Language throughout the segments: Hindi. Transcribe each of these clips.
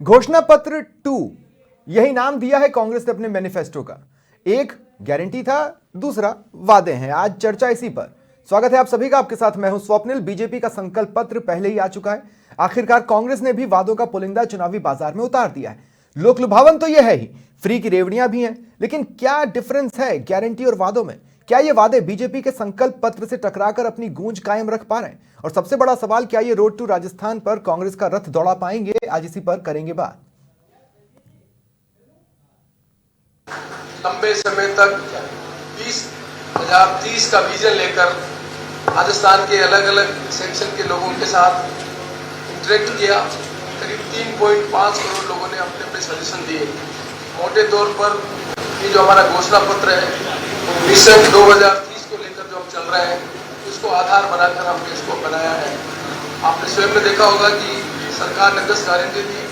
घोषणा पत्र 2 यही नाम दिया है कांग्रेस ने अपने मैनिफेस्टो का। एक गारंटी था, दूसरा वादे हैं। आज चर्चा इसी पर। स्वागत है आप सभी का। आपके साथ मैं हूं स्वप्निल। बीजेपी का संकल्प पत्र पहले ही आ चुका है। आखिरकार कांग्रेस ने भी वादों का पुलिंदा चुनावी बाजार में उतार दिया है। लोक लुभावन तो यह है ही, फ्री की रेवड़ियां भी हैं, लेकिन क्या डिफरेंस है गारंटी और वादों में? क्या ये वादे बीजेपी के संकल्प पत्र से टकराकर अपनी गूंज कायम रख पा रहे हैं? और सबसे बड़ा सवाल, क्या ये रोड टू राजस्थान पर कांग्रेस का रथ दौड़ा पाएंगे? आज इसी पर करेंगे बात। लंबे समय तक 2030 का विजन लेकर राजस्थान के अलग अलग सेक्शन के लोगों के साथ इंटरेक्ट किया। करीब 3.5 करोड़ लोगों ने अपने अपने सजेशन दिए। मोटे तौर पर ये जो हमारा घोषणा पत्र है, मिशन 2030 को लेकर जो हम चल रहे हैं, उसको आधार बनाकर हमने इसको बनाया है। आपने स्वयं में देखा होगा कि सरकार ने 10 गारंटी दी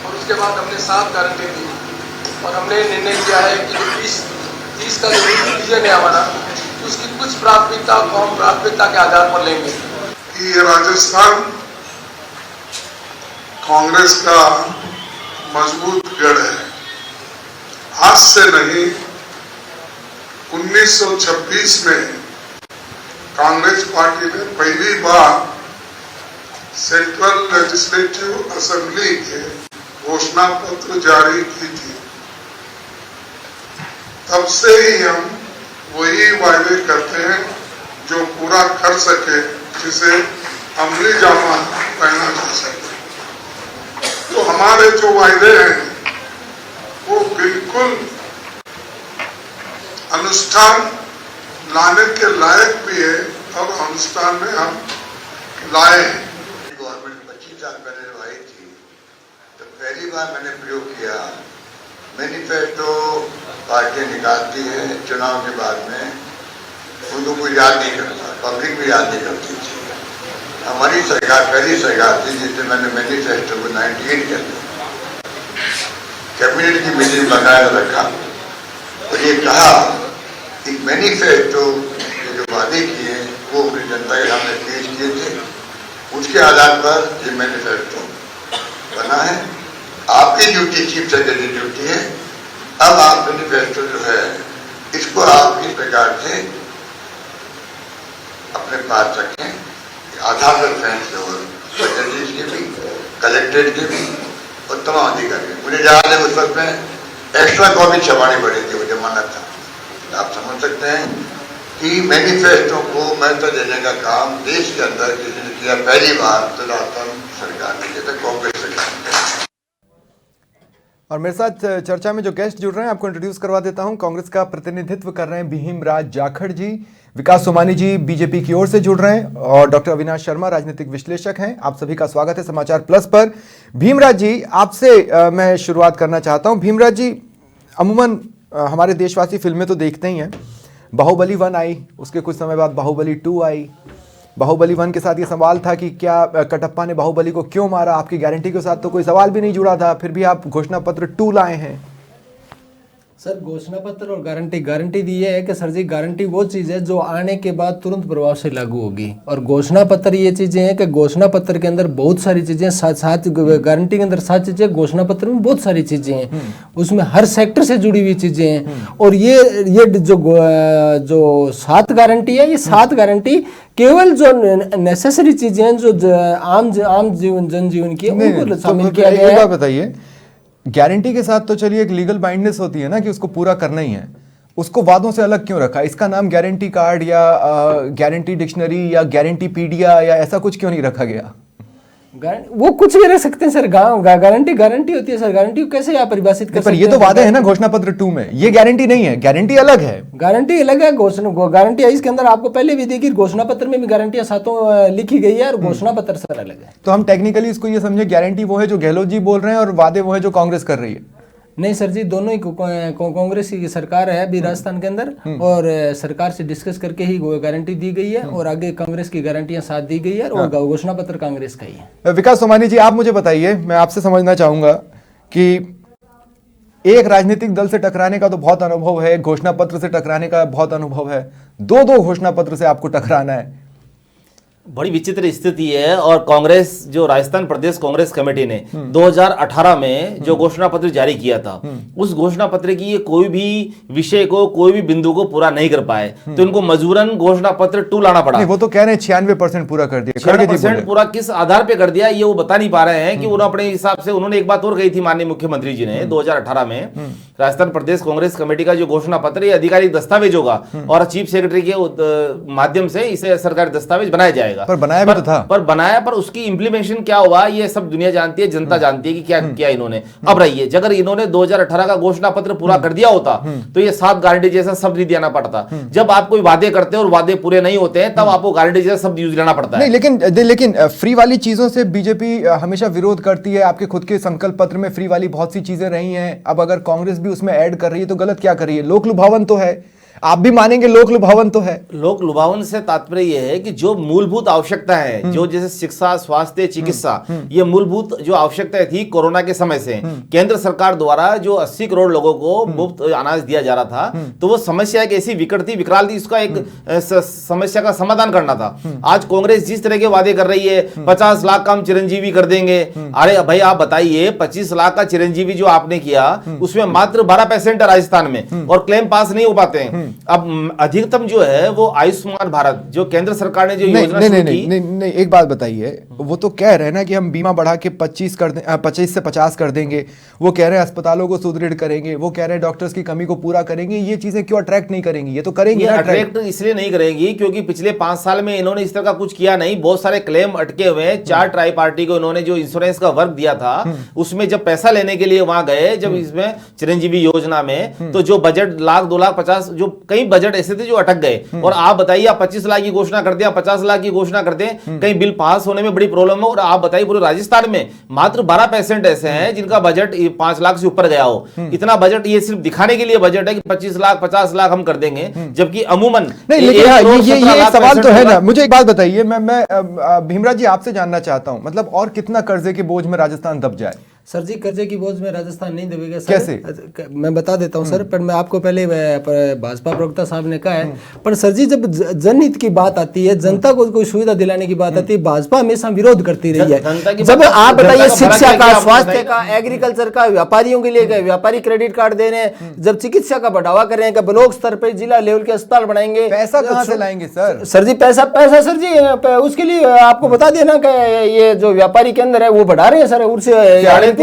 और उसके बाद हमने 7 गारंटी दी, और हमने निर्णय किया है कि जो 2030 का जो विजन है हमारा, उसकी कुछ प्राथमिकता को हम प्राथमिकता के आधार पर लेंगे। कि राजस्थान कांग्रेस का मजबूत गढ़ है। आज से नहीं, 1926 में कांग्रेस पार्टी ने पहली बार सेंट्रल लेजिस्लेटिव असेंबली के घोषणा पत्र जारी की थी। तब से ही हम वही वायदे करते हैं जो पूरा कर सके, जिसे अमली जामा पहना जा सके। तो हमारे जो वायदे हैं वो बिल्कुल अनुष्ठान लाने के लायक भी है, और अनुष्ठान में हम लाए हैं। गवर्नमेंट 25 साल पहले जो आई थी, तो पहली बार मैंने प्रयोग किया। मैनिफेस्टो पार्टियां निकालती है चुनाव के बाद में, उनको कोई याद नहीं करता, पब्लिक भी याद नहीं करती थी। हमारी सरकार पहली सरकार थी जिससे मैंने मैनिफेस्टो को 98 के अंदर कैबिनेट की मीटिंग बनाया रखा और ये कहा कि मैनिफेस्टो के जो वादे किए वो अपनी जनता के सामने पेश किए थे, उसके आधार पर ये मैनिफेस्टो बना है। आपकी ड्यूटी चीफ सेक्रेटरी ड्यूटी है। अब आप मैनिफेस्टो जो है इसको आप इस प्रकार से अपने पास रखें, आधार पर फैसले हो सेक्रेटरी के भी, कलेक्ट्रेट के भी और तमाम अधिकारी। मुझे याद है उस वक्त में एक्स्ट्रा कॉपी छपानी पड़ी थी, वो जमाना था। आप समझ सकते हैं कि मैनिफेस्टो को महत्व देने का काम देश के अंदर किसी ने किया पहली बार, तो राजस्थान सरकार ने किया था, कांग्रेस सरकार ने। और मेरे साथ चर्चा में जो गेस्ट जुड़ रहे हैं, आपको इंट्रोड्यूस करवा देता हूं। कांग्रेस का प्रतिनिधित्व कर रहे हैं भीमराज जाखड़ जी, विकास सोमानी जी बीजेपी की ओर से जुड़ रहे हैं, और डॉक्टर अविनाश शर्मा राजनीतिक विश्लेषक हैं। आप सभी का स्वागत है समाचार प्लस पर। भीमराज जी, आपसे मैं शुरुआत करना चाहता हूं। भीमराज जी, अमूमन हमारे देशवासी फिल्में तो देखते ही हैं। बाहुबली 1 आई, उसके कुछ समय बाद बाहुबली 2 आई। बाहुबली 1 के साथ ये सवाल था कि क्या कटप्पा ने बाहुबली को क्यों मारा। आपकी गारंटी के साथ तो कोई सवाल भी नहीं जुड़ा था, फिर भी आप घोषणा पत्र 2 लाए हैं। सर, घोषणा पत्र और गारंटी दी है कि सर जी, गारंटी वो चीज़ है जो आने के बाद तुरंत प्रभाव से लागू होगी, और घोषणा पत्र ये चीज़ें हैं कि घोषणा पत्र के अंदर बहुत सारी चीज़ें साथ गारंटी के अंदर 7 चीज़ें, घोषणा पत्र में बहुत सारी चीज़ें हैं, उसमें हर सेक्टर से जुड़ी हुई चीज़ें हैं। और ये जो 7 गारंटी है, ये 7 गारंटी केवल जो नेसेसरी चीज़ें हैं, जो आम जनजीवन की, उनको शामिल किया गया है। बताइए, गारंटी के साथ तो चलिए एक लीगल बाइंडनेस होती है ना कि उसको पूरा करना ही है, उसको वादों से अलग क्यों रखा? इसका नाम गारंटी कार्ड या गारंटी डिक्शनरी या गारंटी पीडिया या ऐसा कुछ क्यों नहीं रखा गया? वो कुछ भी रख सकते हैं सर। गारंटी होती है सर। गारंटी को कैसे आप परिभाषित कर सकते हैं? पर ये तो वादे है ना घोषणा पत्र 2 में, ये गारंटी नहीं है, गारंटी अलग है। गारंटी अलग है, गारंटी है इसके अंदर। आपको पहले भी देखिए, घोषणा पत्र में भी गारंटियां सातों लिखी गई है, और घोषणा पत्र सर अलग है। तो हम टेक्निकली इसको ये समझे, गारंटी वो है जो गहलोत जी बोल रहे हैं और वादे वो है जो कांग्रेस कर रही है? नहीं सर जी, दोनों ही कांग्रेस की सरकार है अभी राजस्थान के अंदर, और सरकार से डिस्कस करके ही गारंटी दी गई है, और आगे कांग्रेस की गारंटियां साथ दी गई है, और घोषणा पत्र कांग्रेस का ही है। विकास सोमानी जी, आप मुझे बताइए, मैं आपसे समझना चाहूंगा कि एक राजनीतिक दल से टकराने का तो बहुत अनुभव है, घोषणा पत्र से टकराने का बहुत अनुभव है, 2 घोषणा पत्र से आपको टकराना है। बड़ी विचित्र स्थिति है। और कांग्रेस, जो राजस्थान प्रदेश कांग्रेस कमेटी ने 2018 में जो घोषणा पत्र जारी किया था, उस घोषणा पत्र की ये कोई भी विषय को, कोई भी बिंदु को पूरा नहीं कर पाए, तो इनको मजबूरन घोषणा पत्र 2 लाना पड़ा। नहीं, वो तो कह रहे हैं 96% पूरा कर दिया। 96% पूरा किस आधार पे कर दिया ये वो बता नहीं पा रहे हैं कि उन्होंने अपने हिसाब से, उन्होंने एक बात और कही थी माननीय मुख्यमंत्री जी ने 2018 में, राजस्थान प्रदेश कांग्रेस कमेटी का जो घोषणा पत्र ये आधिकारिक दस्तावेज होगा और चीफ सेक्रेटरी के माध्यम से इसे सरकारी दस्तावेज बनाया जाएगा। पर बनाया भी तो था। पर बनाया, पर उसकी इंप्लीमेंटेशन क्या हुआ ये सब दुनिया जानती है, जनता जानती है कि क्या किया इन्होंने। अब रहिए, अगर इन्होंने 2018 का घोषणा पत्र पूरा कर दिया होता तो ये 7 गारंटी जैसा शब्द नहीं देना पड़ता। जब आप कोई वादे करते हैं और वादे पूरे नहीं होते हैं, तब आपको गारंटी जैसा शब्द यूज लेना पड़ता है। नहीं, लेकिन फ्री वाली चीजों से बीजेपी हमेशा विरोध करती है। आपके खुद के संकल्प पत्र में फ्री वाली बहुत सी चीजें रही हैं। अब अगर कांग्रेस भी उसमें ऐड कर रही है तो गलत क्या कर रही है? लोक लुभावन तो है, आप भी मानेंगे लोक लुभावन तो है। लोक लुभावन से तात्पर्य यह है कि जो मूलभूत आवश्यकता है, जो जैसे शिक्षा, स्वास्थ्य, चिकित्सा, ये मूलभूत जो आवश्यकताएं थी कोरोना के समय से केंद्र सरकार द्वारा जो 80 करोड़ लोगों को मुफ्त अनाज दिया जा रहा था, तो वो समस्या एक ऐसी विकट थी, विकराल थी, इसका एक समस्या का समाधान करना था। आज कांग्रेस जिस तरह के वादे कर रही है, 50 लाख का हम चिरंजीवी कर देंगे। अरे भाई आप बताइए, 25 लाख का चिरंजीवी जो आपने किया उसमें मात्र 12% है राजस्थान में और क्लेम पास नहीं हो पाते हैं। अब अधिकतम जो है वो आयुष्मान भारत, जो केंद्र सरकार ने जो योजना शुरू की। नहीं, एक बात बताइए, वो तो कह रहे हैं ना कि हम बीमा बढ़ा के 25 से 50 कर देंगे। वो कह रहे हैं अस्पतालों को सुदृढ़ करेंगे, वो कह रहे हैं डॉक्टर्स की कमी को पूरा करेंगे। ये चीजें क्यों अट्रैक्ट नहीं करेंगी? ये तो करेंगी ना। अट्रैक्ट इसलिए नहीं करेंगी क्योंकि पिछले 5 साल में इन्होंने इस तरह का कुछ किया नहीं। बहुत सारे क्लेम अटके हुए हैं। 4 ट्राई पार्टी को इन्होंने जो इंश्योरेंस का वर्क दिया था, उसमें जब पैसा लेने के लिए वहां गए, जब इसमें चिरंजीवी योजना में, तो जो बजट 1 लाख 2 लाख 50, जो कई बजट ऐसे थे जो अटक गए। और आप बताइए, आप 25 लाख की घोषणा कर दिया, 50 लाख की घोषणा कर दें, कहीं बिल पास होने में बड़ी प्रॉब्लम है। और आप बताइए पूरे राजस्थान में मात्र 12% ऐसे हैं जिनका बजट 5 लाख से ऊपर गया हो। इतना बजट ये सिर्फ दिखाने के लिए बजट है कि 25 लाख 50 लाख हम कर देंगे, जबकि अमूमन नहीं। लेकिन ये सवाल तो है ना। मुझे एक बात बताइए, मैं भीमराज जी आपसे जानना चाहता हूं, मतलब और कितना कर्जे के बोझ में राजस्थान दब जाए? सर जी, कर्जे की बोझ में राजस्थान नहीं दबेगा सर। कैसे? मैं बता देता हूं सर, पर मैं आपको पहले भाजपा प्रवक्ता साहब ने कहा है, पर सर जी जब जनहित की बात आती है, जनता को कोई सुविधा दिलाने की बात आती है, भाजपा हमेशा विरोध करती रही है। जब आप बताइए शिक्षा का, स्वास्थ्य का, एग्रीकल्चर का, व्यापारियों के लिए व्यापारी क्रेडिट कार्ड दे रहे हैं, जब चिकित्सा का बढ़ावा कर रहे हैं, ब्लॉक स्तर पर जिला लेवल के अस्पताल बनाएंगे, पैसा कहां से लाएंगे सर? सर जी पैसा सर जी उसके लिए आपको बता देना कि ये जो व्यापारी केंद्र है वो बढ़ा रहे हैं सर, उससे और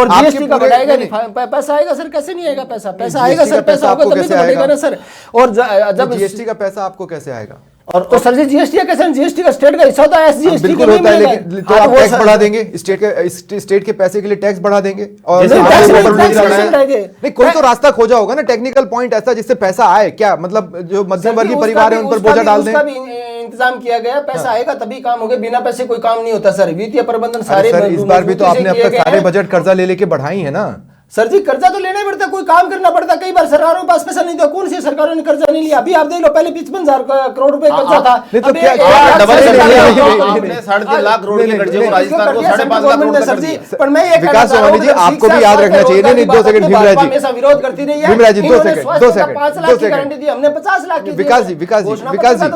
जीएसटी का बढ़ाएगा नहीं, पैसा आएगा सर। कैसे नहीं आएगा? पैसा आएगा सर, पैसा होगा तभी तो बढ़ेगा ना सर। और जब जीएसटी का पैसा आपको कैसे आएगा? और तो सर जी जीएसटी का कैसे? जीएसटी का स्टेट का हिस्सा होता है, एसजीएसटी का नहीं मिलेगा। लेकिन तो आप टैक्स बढ़ा देंगे, स्टेट के पैसे के लिए टैक्स बढ़ा देंगे और नहीं, कोई तो रास्ता खोजा होगा ना, टेक्निकल पॉइंट ऐसा जिससे पैसा आए। क्या मतलब जो मध्यम वर्गीय परिवार है उन पर बोझा डाल दें? इंतजाम किया गया, पैसा आएगा तभी काम होगा, बिना पैसे कोई काम नहीं होता सर। वित्तीय प्रबंधन सारे इस बार भी तो आपने अब तक सारे बजट कर्जा ले लेके बढ़ाई है ना सर जी। कर्जा तो लेना ही पड़ता, कोई काम करना पड़ता। कई बार सरकारों के पास पैसा नहीं था, कौन सी सरकारों ने कर्जा नहीं लिया? अभी आप देख लो, पहले 55,000 करोड़ रुपए कर्जा था, आपने 3.5 लाख करोड़ के कर्जे को राजस्थान को 5.5 लाख करोड़ सर जी। पर मैं ये विकास सोमानी जी, आपको भी याद रखना चाहिए। नहीं 2 सेकंड भीमराज जी, हमेशा विरोध करती रही है। भीमराज जी 2 सेकंड 5 लाख की गारंटी दी, हमने 50 लाख की। विकास जी तो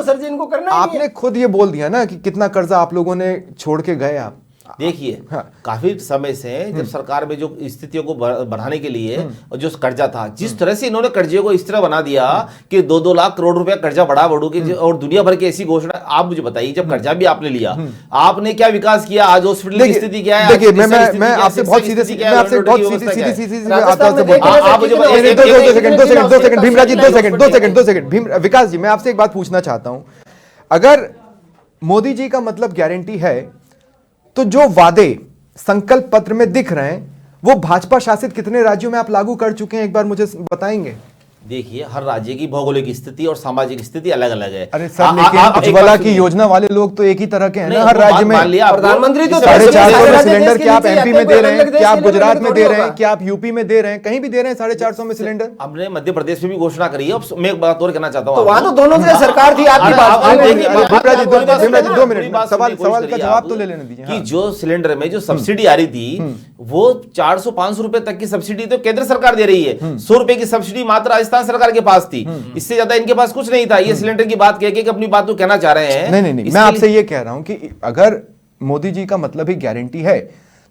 सर जी इनको करना ही आपने खुद ये बोल दिया ना कि कितना कर्जा आप लोगों ने छोड़ के गए। आप देखिए, काफी समय से जब सरकार में जो स्थितियों को बढ़ाने के लिए जो कर्जा था, जिस तरह से इन्होंने कर्जे को इस तरह बना दिया कि 2-2 लाख करोड़ रुपया कर्जा बढ़ू के, और दुनिया भर की ऐसी घोषणा। आप मुझे बताइए, जब कर्जा भी आपने लिया, आपने क्या विकास किया? आज हॉस्पिटल की स्थिति क्या है? देखिए, मैं आपसे बहुत सीधी सीधी भीमराज जी 2 सेकंड विकास जी, मैं आपसे एक बात पूछना चाहता हूं। अगर मोदी जी का मतलब गारंटी है, तो जो वादे संकल्प पत्र में दिख रहे हैं वो भाजपा शासित कितने राज्यों में आप लागू कर चुके हैं? एक बार मुझे बताएंगे। देखिए, हर राज्य की भौगोलिक स्थिति और सामाजिक स्थिति अलग अलग है। अरे सर, लेकिन उज्ज्वला की योजना वाले लोग तो एक ही तरह के हैं ना हर राज्य में। प्रधानमंत्री तो 450 में सिलेंडर क्या आप एमपी में दे रहे हैं? क्या आप गुजरात में दे रहे हैं? क्या आप यूपी में दे रहे हैं? कहीं भी दे रहे हैं 450 में सिलेंडर। हमने मध्य प्रदेश में भी घोषणा करी है। मैं एक बात और कहना चाहता हूँ, वहां तो दोनों सरकार थी आपकी। 2 मिनट सवाल का जवाब तो ले लेने दीजिए। कि जो सिलेंडर में जो सब्सिडी आ रही थी, वो 400-500 रुपए तक की सब्सिडी तो केंद्र सरकार दे रही है। 100 रुपए की सब्सिडी मात्र राजस्थान राजस्थान सरकार के पास थी, इससे ज्यादा इनके पास कुछ नहीं था। ये सिलेंडर की बात कह के अपनी बात को कहना चाह रहे हैं। नहीं, मैं आपसे ये कह रहा हूं कि अगर मोदी जी का मतलब ही गारंटी है,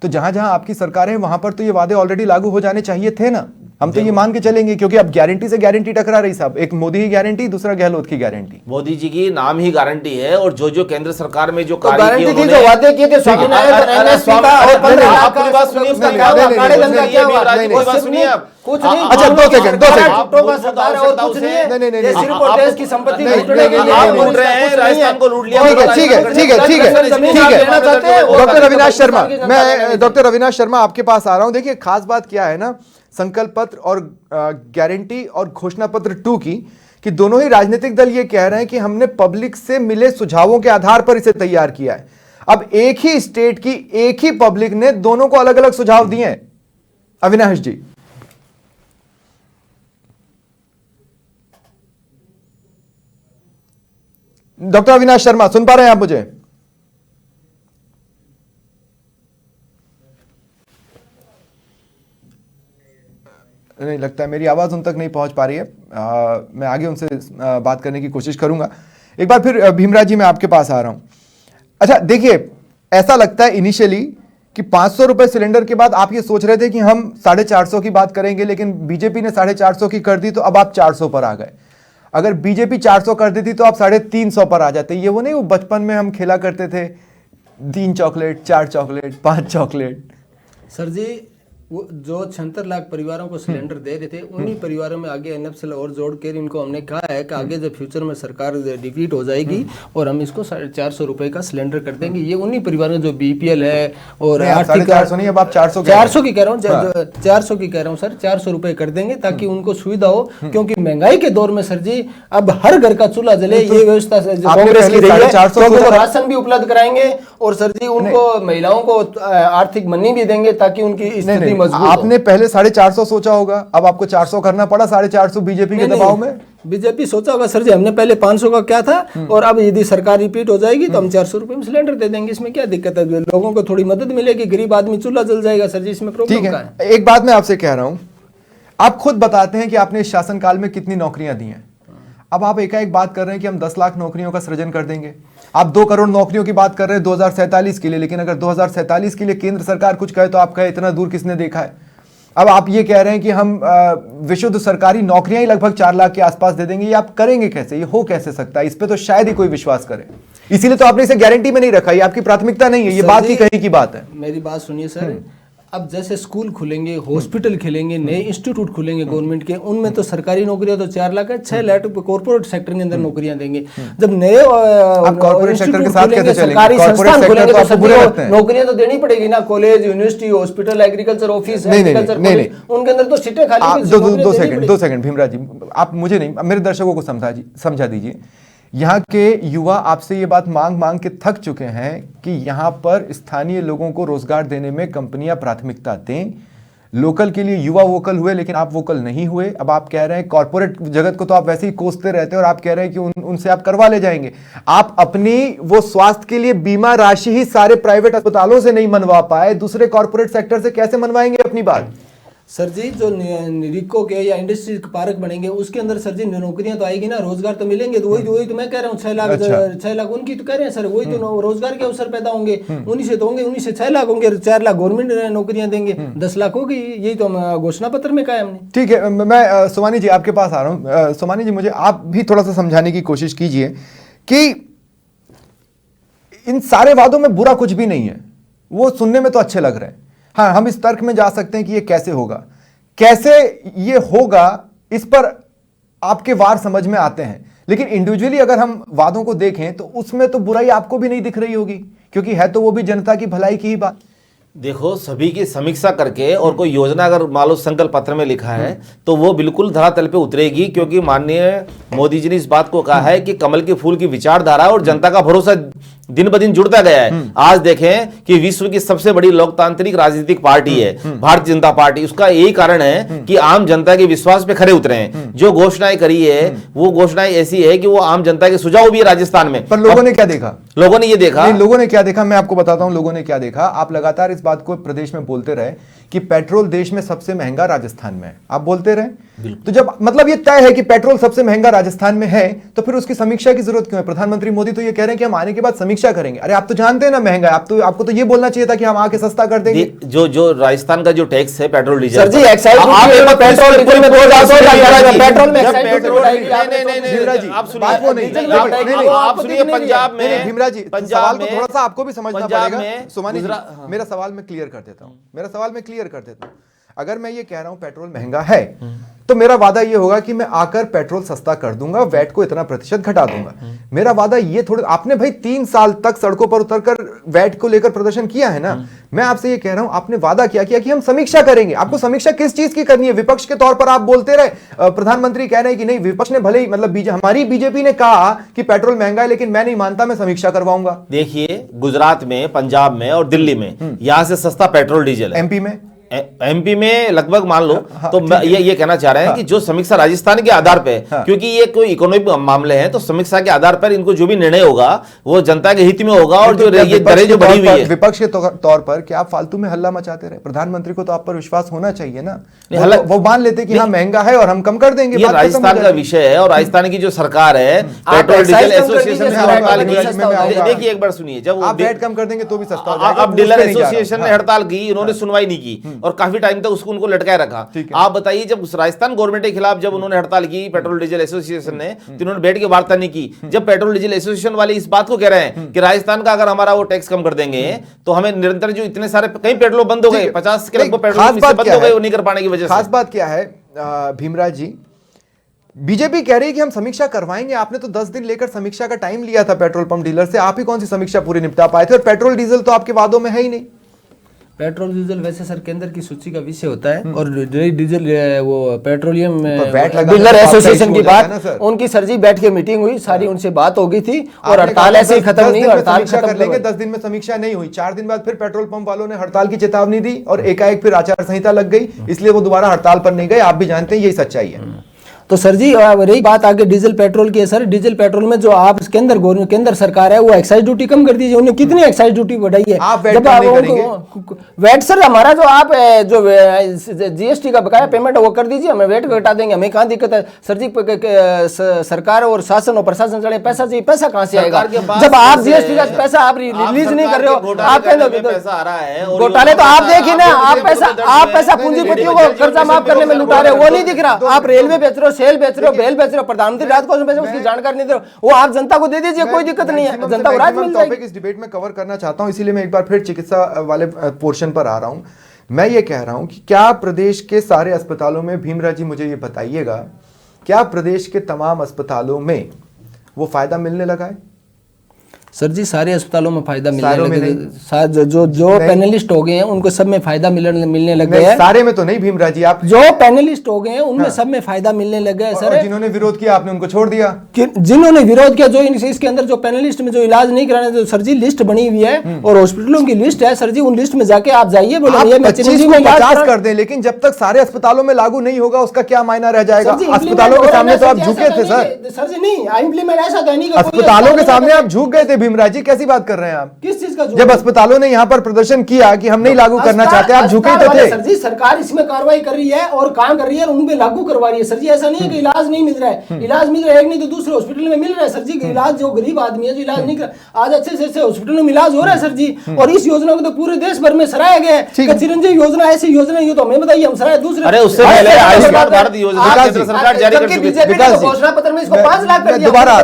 तो जहां जहां आपकी सरकार है वहां पर तो ये वादे ऑलरेडी लागू हो जाने चाहिए थे ना। हम तो ये मान के चलेंगे, क्योंकि अब गारंटी से गारंटी टकरा रही साहब, एक मोदी की गारंटी, दूसरा गहलोत की गारंटी। मोदी जी की नाम ही गारंटी है, और जो जो केंद्र सरकार में जो तो कार्य गारंटी किए थी, उन्होंने- जो वादे किए थे स्वामीनाथन और NSP का और 15 लाख आपकी बात सुनिए, उसका नहीं, क्या हुआ? नहीं, काले नहीं, धन का नहीं, क्या नहीं, हुआ? नहीं, नहीं, कुछ सुनिए आप। कुछ नहीं। अच्छा, 2 सेकंड, 2 सेकंड। छुट्टों का सरकार है और कुछ नहीं है। नहीं, ये सिर्फ और देश की संपत्ति नहीं, लूटने के लिए आप है, लूट रहे हैं, कुछ नहीं है। राजस्थान को लूट लिया। ठीक है, ठीक है, ठीक है, ठीक है, जमीन ठीक आप है। लेना चाहते हैं, वो डॉक्टर काले अविनाश धन शर्मा, की जनता मैं लेने डॉक्टर अविनाश शर्मा आपके पास आ रहा हूं। देखिए, खास बात क्या है ना, संकल्प पत्र और गारंटी और घोषणा पत्र 2 की, कि दोनों ही राजनीतिक दल ये कह रहे हैं कि हमने पब्लिक से मिले सुझावों के आधार पर इसे तैयार किया है। अब एक ही स्टेट की एक ही पब्लिक ने दोनों को अलग अलग सुझाव दिए हैं। अविनाश जी, डॉक्टर अविनाश शर्मा, सुन पा रहे हैं आप मुझे? नहीं लगता है मेरी आवाज उन तक नहीं पहुंच पा रही है। मैं आगे उनसे बात करने की कोशिश करूंगा। एक बार फिर भीमराज जी, मैं आपके पास आ रहा हूं। अच्छा देखिए, ऐसा लगता है इनिशियली कि 500 रुपए सिलेंडर के बाद आप ये सोच रहे थे कि हम 450 की बात करेंगे, लेकिन बीजेपी ने 450 की कर दी, तो अब आप 400 पर आ गए। अगर बीजेपी 400 कर देती तो आप 350 पर आ जाते। ये वो नहीं, वो बचपन में हम खेला करते थे, 3 चॉकलेट, 4 चॉकलेट, 5 चॉकलेट। सर जी, वो जो 76 लाख परिवारों को सिलेंडर दे रहे थे, उन्हीं परिवारों में आगे एनएफसीएल और जोड़ कर इनको हमने कहा है कि आगे जब फ्यूचर में सरकार डिफीट हो जाएगी और हम इसको 450 रुपए का सिलेंडर कर देंगे। ये उन्हीं परिवारों जो बीपीएल है और आर्थिक 450 नहीं, अब आप 400 400 की कह रहा हूँ, 400 की कह रहा हूँ सर, 400 रुपए कर देंगे ताकि उनको सुविधा हो। क्योंकि महंगाई के दौर में सर जी, अब हर घर का चूल्हा जले, ये व्यवस्था कांग्रेस की रही है। 450 वो राशन भी उपलब्ध कराएंगे और सर जी उनको महिलाओं को आर्थिक मनी भी देंगे ताकि उनकी स्थिति मजबूत हो। आपने पहले 450 सोचा होगा, अब आपको 400 करना पड़ा, 450 बीजेपी के दबाव में। बीजेपी सोचा होगा सर जी, हमने पहले 500 का क्या था, और अब यदि सरकार रिपीट हो जाएगी तो हम 400 रुपए में सिलेंडर दे देंगे। इसमें क्या दिक्कत है? लोगों को थोड़ी मदद मिलेगी, गरीब आदमी चूल्हा जल जाएगा सर जी, इसमें प्रॉब्लम ठीक क्या है। एक बात मैं आपसे कह रहा हूं, आप खुद बताते हैं कि आपने इस शासनकाल में कितनी नौकरियां दी हैं। अब आप एकाएक बात कर रहे हैं कि हम 10 लाख नौकरियों का सृजन कर देंगे। आप 2 करोड़ नौकरियों की बात कर रहे हैं 2047 के लिए, लेकिन अगर 2047 के लिए केंद्र सरकार कुछ कहे तो आप कहे इतना दूर किसने देखा है। अब आप ये कह रहे हैं कि हम विशुद्ध सरकारी नौकरियां ही लगभग 4 लाख के आसपास दे देंगे। ये आप करेंगे कैसे? ये हो कैसे सकता है? इस पे तो शायद ही कोई विश्वास करे। इसीलिए तो आपने इसे गारंटी में नहीं रखा। ये आपकी प्राथमिकता नहीं है, ये बात की कहीं की बात है। मेरी बात सुनिए सर, अब जैसे स्कूल खुलेंगे, हॉस्पिटल खुलेंगे, नए इंस्टीट्यूट खुलेंगे गवर्नमेंट के, उनमें तो सरकारी नौकरियां तो 4 लाख है, 6 लाख कॉर्पोरेट सेक्टर के अंदर नौकरियां देंगे। जब नए कॉर्पोरेट सेक्टर के साथ कैसे चलेंगे? सरकारी कॉर्पोरेट संस्थान सेक्टर खुलेंगे तो तो आपको बुरे सभी लगते हैं। नौकरियां तो देनी पड़ेगी ना। College, university, hospital, agriculture office, agriculture college, उनके अंदर तो सीटें खाली आप हैं, 2 नौकरियां देनी सेकंड, पड़ेगी। 2 सेकंड भीमराज जी, आप मुझे नहीं, मेरे दर्शकों को समझा दीजिए। यहाँ के युवा आपसे ये बात मांग मांग के थक चुके हैं कि यहाँ पर स्थानीय लोगों को रोजगार देने में कंपनियां प्राथमिकता दें। लोकल के लिए युवा वोकल हुए, लेकिन आप वोकल नहीं हुए। अब आप कह रहे हैं कॉर्पोरेट जगत को तो आप वैसे ही कोसते रहते हैं, और आप कह रहे हैं कि उनसे आप करवा ले जाएंगे। आप अपनी वो स्वास्थ्य के लिए बीमा राशि ही सारे प्राइवेट अस्पतालों से नहीं मनवा पाए, दूसरे कॉर्पोरेट सेक्टर से कैसे मनवाएंगे अपनी बात? सर जी, जो निरीको के या इंडस्ट्री पार्क बनेंगे उसके अंदर सर जी नौकरियां तो आएगी ना, रोजगार तो मिलेंगे। तो वही तो मैं कह रहा हूँ, 6 लाख अच्छा। 6 लाख उनकी तो कह रहे हैं सर, वही तो रोजगार के अवसर पैदा होंगे। उन्हीं से तो होंगे, उन्हीं से 6 लाख होंगे, 4 लाख गवर्नमेंट नौकरियां देंगे, 10 लाख होगी। यही तो हम घोषणा पत्र में कहा है हमने। ठीक है, मैं सोमानी जी आपके पास आ रहा हूँ। सोमानी जी, मुझे आप भी थोड़ा सा समझाने की कोशिश कीजिए कि इन सारे वादों में बुरा कुछ भी नहीं है, वो सुनने में तो अच्छे लग रहे हैं। हाँ, हम इस तर्क में जा सकते हैं कि ये कैसे होगा, कैसे ये होगा, इस पर आपके वार समझ में आते हैं। लेकिन इंडिविजुअली अगर हम वादों को देखें तो उसमें तो बुराई आपको भी नहीं दिख रही होगी, क्योंकि है तो वो भी जनता की भलाई की ही बात। देखो, सभी की समीक्षा करके और कोई योजना अगर मान लो संकल्प पत्र में लिखा है तो वो बिल्कुल धरातल पे उतरेगी, क्योंकि माननीय मोदी जी ने इस बात को कहा है कि कमल के फूल की विचारधारा और जनता का भरोसा दिन ब दिन जुड़ता गया है। आज देखें कि विश्व की सबसे बड़ी लोकतांत्रिक राजनीतिक पार्टी है भारतीय जनता पार्टी। उसका यही कारण है कि आम जनता के विश्वास पे खरे उतरे हैं। जो घोषणाएं करी है वो घोषणाएं ऐसी है कि वो आम जनता के सुझाव भी है राजस्थान में। पर लोगों ने क्या देखा? लोगों ने ये देखा, नहीं, लोगों ने क्या देखा मैं आपको बताता हूं। लोगों ने क्या देखा, आप लगातार इस बात को प्रदेश में बोलते रहे कि पेट्रोल देश में सबसे महंगा राजस्थान में है, आप बोलते रहे। तो जब मतलब ये तय है कि पेट्रोल सबसे महंगा राजस्थान में है, तो फिर उसकी समीक्षा की जरूरत क्यों है? प्रधानमंत्री मोदी तो ये कह रहे हैं कि हम आने के बाद समीक्षा करेंगे। अरे आप तो जानते हैं ना महंगा है, आपको तो ये बोलना चाहिए था कि हम आके सस्ता कर देंगे। जो राजस्थान का जो टैक्स है पेट्रोल डीजल, सर जी एक्साइज पेट्रोल डीजल में 2000 पेट्रोल में भीमराज जी, आप बात वो नहीं, आप सुनिए, पंजाब में, भीमराज जी, सवाल को थोड़ा सा आपको भी समझना पड़ेगा। सुमानी जी, हाँ। मेरा सवाल मैं क्लियर कर देता हूं। अगर मैं ये कह रहा हूं पेट्रोल महंगा है, तो मेरा वादा ये होगा कि मैं आकर पेट्रोल सस्ता कर दूंगा, वैट को इतना प्रतिशत घटा दूंगा। मेरा वादा ये थोड़ा, आपने भाई 3 साल तक सड़कों पर उतरकर वैट को लेकर प्रदर्शन किया है ना। मैं आपसे ये कह रहा हूं, आपने वादा किया कि हम समीक्षा करेंगे। आपको समीक्षा किस चीज की करनी है? विपक्ष के तौर पर आप बोलते रहे, प्रधानमंत्री कह रहे हैं कि नहीं, विपक्ष ने भले ही मतलब हमारी बीजेपी ने कहा कि पेट्रोल महंगा है, लेकिन मैं नहीं मानता, मैं समीक्षा करवाऊंगा। देखिए, गुजरात में, पंजाब में और दिल्ली में यहां से सस्ता पेट्रोल डीजल है। एमपी में लगभग मान लो। तो ये कहना चाह रहे हैं कि जो समीक्षा राजस्थान के आधार पे, क्योंकि ये कोई इकोनॉमिक मामले हैं, तो समीक्षा के आधार पर इनको जो भी निर्णय होगा वो जनता के हित में होगा। और जो ये दरें जो बढ़ी हुई है, विपक्ष के तौर पर क्या आप फालतू में हल्ला मचाते रहे? प्रधानमंत्री को तो आप पर विश्वास होना चाहिए ना। वो मान लेते कि हाँ महंगा है और हम कम कर देंगे। ये राजस्थान का विषय है और राजस्थान की जो सरकार है, पेट्रोल डीजल एसोसिएशन ने हड़ताल की। देखिए एक बार सुनिए, जब आप वैट कम कर देंगे तो भी सस्ता हो जाएगा। अब डीलर एसोसिएशन ने हड़ताल की, उन्होंने सुनवाई नहीं की और काफी टाइम तक उनको लटकाए रखा। आप बताइए, जब राजस्थान गवर्नमेंट के खिलाफ जब उन्होंने हड़ताल की पेट्रोल डीजल एसोसिएशन ने, तो उन्होंने बैठ के वार्ता नहीं की। जब पेट्रोल डीजल एसोसिएशन वाले इस बात को कह रहे हैं कि राजस्थान का अगर हमारा वो टैक्स कम कर देंगे तो हमें निरंतर जो इतने सारे कई पेट्रोल बंद हो गए, 50 के लगभग पेट्रोल बंद हो गए, वो नहीं कर पाने की वजह से। खास बात क्या है भीमराज जी, बीजेपी कह रही है कि हम समीक्षा करवाएंगे। आपने तो 10 दिन लेकर समीक्षा का टाइम लिया था पेट्रोल पंप डीलर से, आप ही कौन सी समीक्षा पूरी निपटा पाए थे? और पेट्रोल डीजल तो आपके वादों में है ही नहीं। पेट्रोल डीजल वैसे सर केंद्र की सूची का विषय होता है, और डीजल वो पेट्रोलियम डीलर एसोसिएशन की बात, उनकी सर जी बैठ के मीटिंग हुई, सारी उनसे बात हो गई थी और हड़ताल ऐसे ही खत्म नहीं, हड़ताल खत्म कर लेंगे। 10 दिन में समीक्षा नहीं हुई, 4 दिन बाद फिर पेट्रोल पंप वालों ने हड़ताल की चेतावनी दी और एकाएक फिर आचार संहिता लग गई, इसलिए वो दोबारा हड़ताल पर नहीं गए। आप भी जानते हैं यही सच्चाई है। तो सर जी रही बात आगे डीजल पेट्रोल की है सर, डीजल पेट्रोल में जो आप केंद्र सरकार है वो एक्साइज ड्यूटी कम कर दीजिए। उन्हें कितनी एक्साइज ड्यूटी बढ़ाई है? जब आप वैट सर हमारा जो आप जो जीएसटी का बकाया पेमेंट है वो कर दीजिए, हमें वैट घटा देंगे, हमें कहाँ दिक्कत है सर जी? सरकार और शासन और प्रशासन चले, पैसा चाहिए, पैसा कहाँ से आएगा? जब आप जीएसटी का पैसा आप रिलीज नहीं कर रहे हो, आप घोटाले तो आप देखिए ना, आप पैसा पूंजीपतियों को कर्जा माफ करने में लुटा रहे हो, वो नहीं दिख रहा। आप रेलवे बेच रहे हो, सेल बेच रहे हो, बेल बेच रहे हो, प्रधानमंत्री राहत कोष में उसकी जानकारी नहीं दे रहे हो, वो आप जनता को दे दीजिए, कोई दिक्कत नहीं है, जनता को राहत मिल जाएगी। इस डिबेट में कवर करना चाहता हूं, इसीलिए मैं एक बार फिर चिकित्सा वाले पोर्शन पर आ रहा हूं। मैं ये कह रहा हूं कि क्या प्रदेश के सारे अस्पतालों में, भीमराज जी मुझे ये बताइएगा, क्या प्रदेश के तमाम अस्पतालों में वो फायदा मिलने लगा है? सर जी सारे अस्पतालों में फायदा मिलने लगे, जो पैनलिस्ट हो गए हैं उनको सब में फायदा मिलने लग गया है। सारे में तो नहीं भीमराज जी, आप जो पैनलिस्ट हो गए हैं उनमें सब में फायदा मिलने लग गया है सर। जिन्होंने विरोध किया आपने उनको छोड़ दिया? जिन्होंने विरोध किया, जो इसके अंदर जो पैनलिस्ट में जो इलाज नहीं कराने, तो सर जी लिस्ट बनी हुई है और हॉस्पिटलों की लिस्ट है सर जी, उन लिस्ट में जाके आप जाइए, बोले 50 कर दें, लेकिन जब तक सारे अस्पतालों में लागू नहीं होगा उसका क्या मायना रह जाएगा? अस्पतालों के सामने तो आप झुके थे सर जी। नहीं इम्प्लीमेंट ऐसा तो नहीं, अस्पतालों के सामने आप झुक गए थे भीमराज जी, कैसी बात कर रहे हैं आप? किस चीज का? जब अस्पतालों ने यहाँ पर प्रदर्शन किया कि हम नहीं लागू करना चाहते, आप झुके तो थे। सर जी सरकार इसमें कार्रवाई कर रही है और काम कर रही है और उनपे लागू करवा रही है सर जी। ऐसा नहीं है कि इलाज नहीं मिल रहा है, इलाज मिल रहा है, एक नहीं तो दूसरे हॉस्पिटल में मिल रहा है सर जी। इलाज जो गरीब आदमी है जो इलाज नहीं कर, आज अच्छे से हॉस्पिटलों में इलाज हो रहा है सर जी। और इस योजना को तो पूरे देश भर में सराहा गया है। चिरंजीवी योजना ऐसी योजना, ये तो हमें बताइए, हम सराहे दूसरे। अरे उससे पहले आयुष्मान भारत योजना केंद्र सरकार जारी कर चुकी है, घोषणा पत्र में इसको 5 लाख कर दिया। दोबारा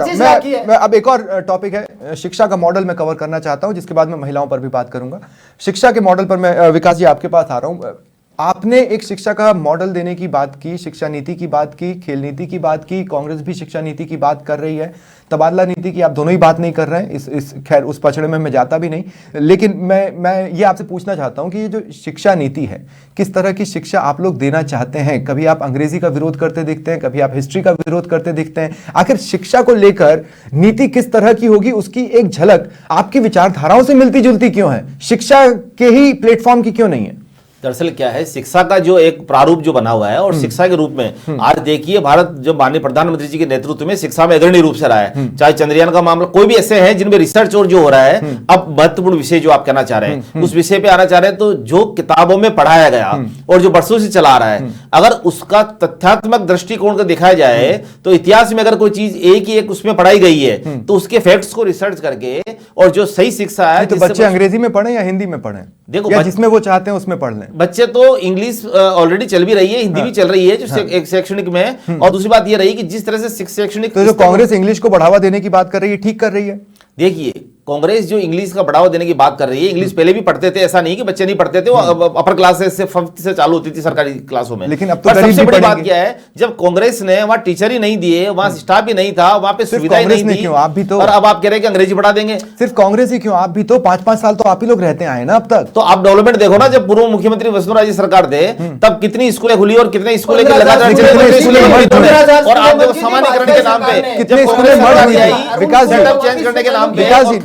मैं अब एक और टॉपिक है, शिक्षा का मॉडल मैं कवर करना चाहता हूं, जिसके बाद मैं महिलाओं पर भी बात करूंगा। शिक्षा के मॉडल पर मैं विकास जी आपके पास आ रहा हूं। आपने एक शिक्षा का मॉडल देने की बात की, शिक्षा नीति की बात की, खेल नीति की बात की, कांग्रेस भी शिक्षा नीति की बात कर रही है, तबादला नीति की आप दोनों ही बात नहीं कर रहे हैं। इस खैर उस पछड़े में मैं जाता भी नहीं, लेकिन मैं ये आपसे पूछना चाहता हूं कि ये जो शिक्षा नीति है, किस तरह की शिक्षा आप लोग देना चाहते हैं? कभी आप अंग्रेजी का विरोध करते दिखते हैं, कभी आप हिस्ट्री का विरोध करते दिखते हैं। आखिर शिक्षा को लेकर नीति किस तरह की होगी, उसकी एक झलक आपकी विचारधाराओं से मिलती जुलती क्यों है? शिक्षा के ही प्लेटफॉर्म की क्यों नहीं है? दरअसल क्या है, शिक्षा का जो एक प्रारूप जो बना हुआ है और शिक्षा के रूप में आज देखिए भारत जो माननीय प्रधानमंत्री जी के नेतृत्व में शिक्षा में अग्रणी रूप से रहा है। चाहे चंद्रयान का मामला, कोई भी ऐसे हैं जिनमें रिसर्च और जो हो रहा है, अब महत्वपूर्ण विषय जो आप कहना चाह रहे हैं उस विषय पे आना चाह रहे हैं, तो जो किताबों में पढ़ाया गया और जो बरसों से चला आ रहा है, अगर उसका तथ्यात्मक दृष्टिकोण को दिखाया जाए तो इतिहास में अगर कोई चीज एक ही एक उसमें पढ़ाई गई है तो उसके फैक्ट्स को रिसर्च करके और जो सही शिक्षा है, तो बच्चे अंग्रेजी में पढ़ें या हिंदी में पढ़ें, देखो या जिसमें वो चाहते हैं उसमें पढ़ लें। बच्चे तो इंग्लिश ऑलरेडी चल भी रही है, हिंदी भी चल रही है जो एक शैक्षणिक में, और दूसरी बात ये रही कि जिस तरह से शैक्षणिक, तो जो कांग्रेस इंग्लिश को बढ़ावा देने की बात कर रही है, ठीक कर रही है। देखिए कांग्रेस जो इंग्लिश का बढ़ावा देने की बात कर रही है, इंग्लिश पहले भी पढ़ते थे, ऐसा नहीं कि बच्चे नहीं पढ़ते थे, वो अपर क्लास से 5th से चालू होती थी सरकारी क्लासों में। लेकिन अब तो पर गरीब सबसे भी बड़ी बात पढ़ेंगे। क्या है, जब कांग्रेस ने वहां टीचर ही नहीं दिए, वहां स्टाफ भी नहीं था, वहां पे सिर्फ सुविधाएं कांग्रेस नहीं ने थी, क्यों, आप भी तो- और अब आप कह रहे हैं कि अंग्रेजी पढ़ा देंगे। सिर्फ कांग्रेस ही क्यों, आप भी तो 5-5 साल तो आप ही लोग रहते आए ना अब तक। तो आप डेवलपमेंट देखो ना, जब पूर्व मुख्यमंत्री वसुंधरा जी सरकार थे तब कितनी स्कूलें खुली और कितने स्कूलें की लगातार कितने स्कूलें मर्ज हुए? और आप देखो सामान्यकरण के नाम पे कितने स्कूलें मर्ज हुई? विकास जी, सेटअप चेंज करने के नाम पे, विकास जी,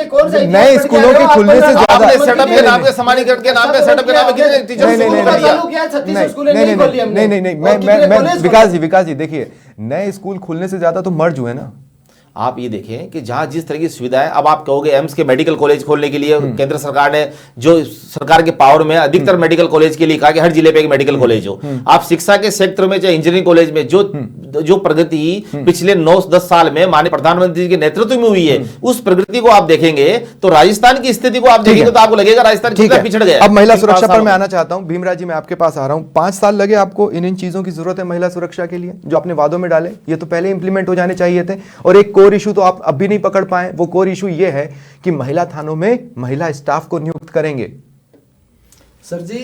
कौन से नए स्कूलों के खुलने से ज्यादा आपने सेटअप के नाम पे, सामान्यकरण के नाम पे, सेटअप के नाम पे कितने टीचर नहीं, नहीं, स्कूल नहीं, कर नहीं, दिया। मैं विकास जी देखिए, नए स्कूल खुलने से ज्यादा तो मर्ज हुए ना। आप ये देखें कि जहां जिस तरह की सुविधाएं, अब आप कहोगे एम्स के मेडिकल कॉलेज खोलने के लिए केंद्र सरकार ने जो सरकार के पावर में अधिकतर मेडिकल कॉलेज के लिए कहा कि हर जिले पे एक मेडिकल कॉलेज हो। आप शिक्षा के क्षेत्र में चाहे इंजीनियरिंग कॉलेज में जो प्रगति पिछले 9-10 साल में माननीय प्रधानमंत्री के नेतृत्व में हुई है, उस प्रगति को आप देखेंगे तो राजस्थान की स्थिति को आप देखेंगे तो आपको लगेगा राजस्थान कितना पिछड़ गया। अब महिला सुरक्षा पर मैं आना चाहता हूं। भीमराज जी, मैं आपके पास आ रहा हूं। 5 साल लगे आपको, इन चीजों की जरूरत है महिला सुरक्षा के लिए जो आपने वादों में डाले, ये तो पहले इंप्लीमेंट हो जाने चाहिए थे। और एक कोर इशू तो आप अब भी नहीं पकड़ पाए, वो कोर इशू ये है कि महिला थानों में महिला स्टाफ को नियुक्त करेंगे। सर जी,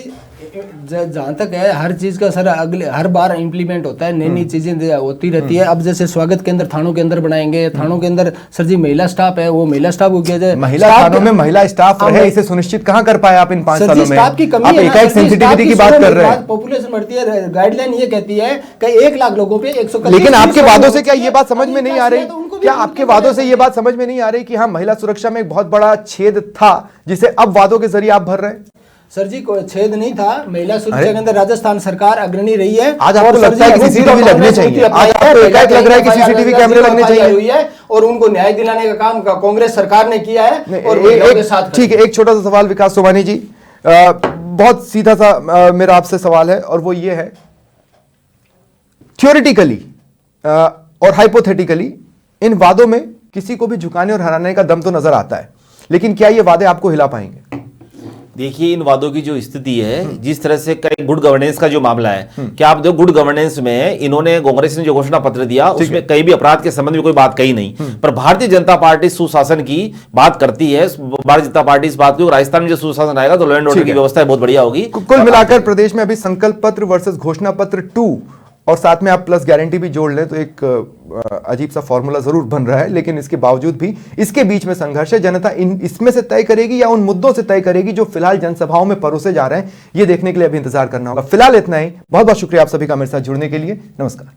जहाँ तक है हर चीज़ का सर अगले हर बार इम्प्लीमेंट होता है, नई नई चीज़ें होती रहती है। अब जैसे स्वागत केंद्र थानों के अंदर बनाएंगे, थानों के अंदर सर जी महिला स्टाफ है, वो महिला स्टाफ को किया जाए। महिला थानों में महिला स्टाफ रहे, इसे सुनिश्चित कहां कर पाए आप इन 5 सालों में? स्टाफ की कमी आप है ना, एकाएक सेंसिटिविटी की बात कर रहे हैं। पॉपुलेशन बढ़ती है, गाइडलाइन ये कहती है कि 1 लाख लोगों पे 131। लेकिन आपके वादों से क्या ये बात समझ में नहीं आ रही? क्या आपके वादों से ये बात समझ में नहीं आ रही कि हाँ, महिला सुरक्षा में एक बहुत बड़ा छेद था जिसे अब वादों के जरिए आप भर रहे हैं? सर जी कोई छेद नहीं था, महिला सुरक्षा के अंदर राजस्थान सरकार अग्रणी रही है। आज आपको लगता है कि सीसीटीवी लगने चाहिए? आज आपको एकाएक लग रहा है कि सीसीटीवी कैमरे लगने चाहिए? और उनको न्याय दिलाने का काम कांग्रेस सरकार ने किया है और महिलाओं के साथ। ठीक है, एक छोटा सा सवाल विकास सोमानी जी, बहुत सीधा सा मेरा आपसे सवाल है और वो ये है, थ्योरेटिकली और हाइपोथेटिकली इन वादों में किसी को भी झुकाने और हराने का दम तो नजर आता है, लेकिन क्या ये वादे आपको हिला पाएंगे? देखिए इन वादों की जो स्थिति है, जिस तरह से कई गुड गवर्नेंस का जो मामला है, क्या आप देखो गुड गवर्नेंस में इन्होंने कांग्रेस ने जो घोषणा पत्र दिया उसमें कहीं भी अपराध के संबंध में कोई बात कही नहीं, पर भारतीय जनता पार्टी सुशासन की बात करती है। भारतीय जनता पार्टी इस बात को, राजस्थान में जो सुशासन आएगा तो लॉ एंड ऑर्डर की व्यवस्था बहुत बढ़िया होगी। कुल मिलाकर प्रदेश में अभी संकल्प पत्र वर्सेस घोषणा पत्र 2 और साथ में आप प्लस गारंटी भी जोड़ लें तो एक अजीब सा फॉर्मूला जरूर बन रहा है, लेकिन इसके बावजूद भी इसके बीच में संघर्ष है। जनता इसमें से तय करेगी या उन मुद्दों से तय करेगी जो फिलहाल जनसभाओं में परोसे जा रहे हैं, ये देखने के लिए अभी इंतजार करना होगा। फिलहाल इतना ही। बहुत बहुत शुक्रिया आप सभी का मेरे साथ जुड़ने के लिए। नमस्कार।